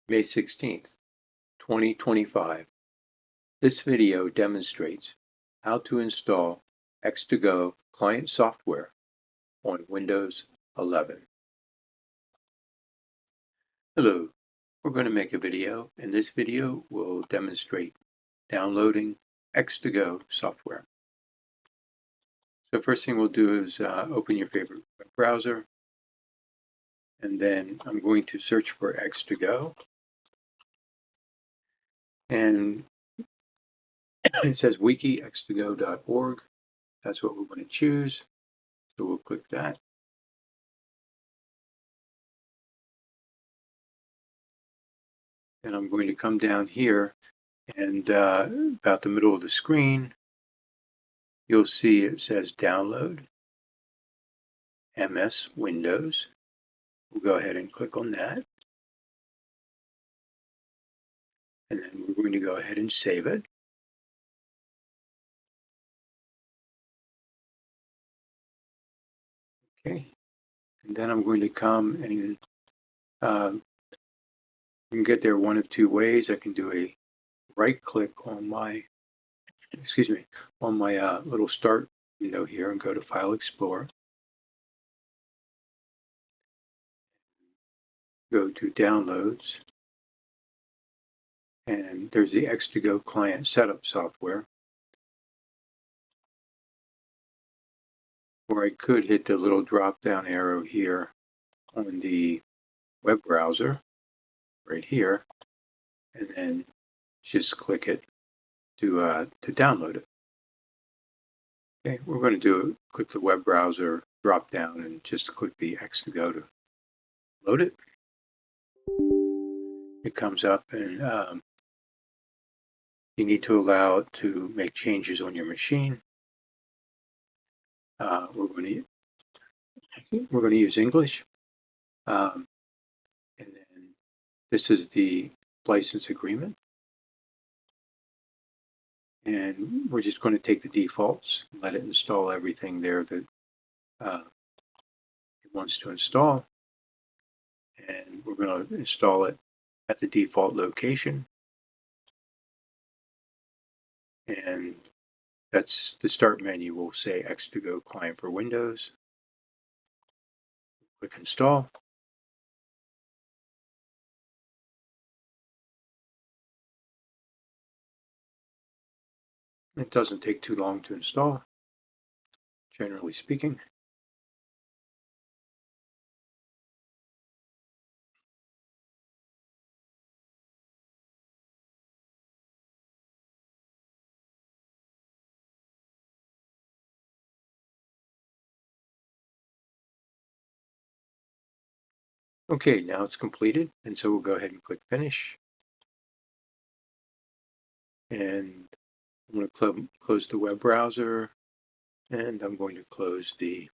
May 16th, 2025. This video demonstrates how to install x2go client software on Windows 11. Hello, we're going to make a video, and this video will demonstrate downloading x2go software. So first thing we'll do is open your favorite web browser, and then I'm going to search for x2go. And it says wiki x2go.org. That's what we're going to choose. So we'll click that. And I'm going to come down here, and about the middle of the screen, you'll see it says download MS Windows. We'll go ahead and click on that. And then we're going to go ahead and save it. Okay. And then I'm going to come and you can get there one of two ways. I can do a right click on my, little start window here and go to File Explorer. Go to Downloads. And there's the x2go client setup software. Or I could hit the little drop down arrow here on the web browser right here, and then just click it to download it. Okay, we're going to click the web browser drop down and just click the x2go to load it. It comes up, and you need to allow it to make changes on your machine. We're going to use English, and then this is the license agreement, and we're just going to take the defaults and let it install everything there that it wants to install, and we're going to install it at the default location, and that's the start menu. Will say x2go client for Windows. Click install. It doesn't take too long to install, generally speaking. Okay, now it's completed, and so we'll go ahead and click Finish. And I'm going to close the web browser, and I'm going to close the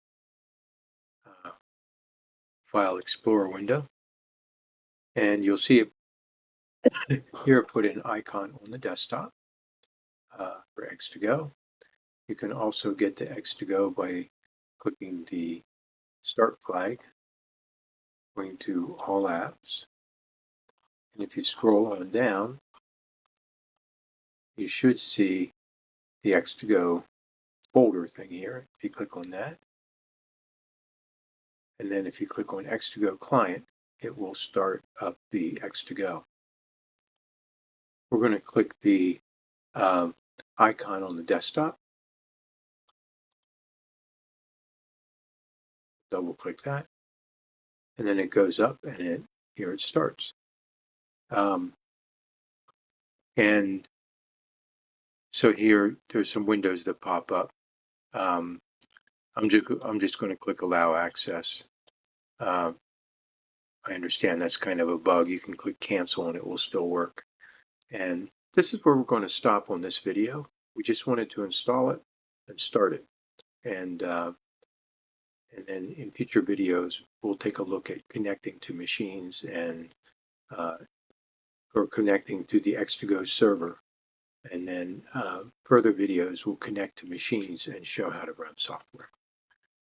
File Explorer window. And you'll see it here, put an icon on the desktop for x2go. You can also get to x2go by clicking the Start flag, going to All Apps, and if you scroll on down, you should see the x2go folder thing here. If you click on that, and then if you click on x2go client, it will start up the x2go. We're going to click the icon on the desktop, double click that, and then it goes up, and here it starts. And so here there's some windows that pop up. I'm just going to click Allow Access. I understand that's kind of a bug. You can click Cancel and it will still work. And this is where we're going to stop on this video. We just wanted to install it and start it. And then in future videos, we'll take a look at connecting to machines and or connecting to the x2go server. And then further videos will connect to machines and show how to run software.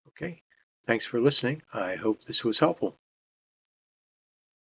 Okay, thanks for listening. I hope this was helpful.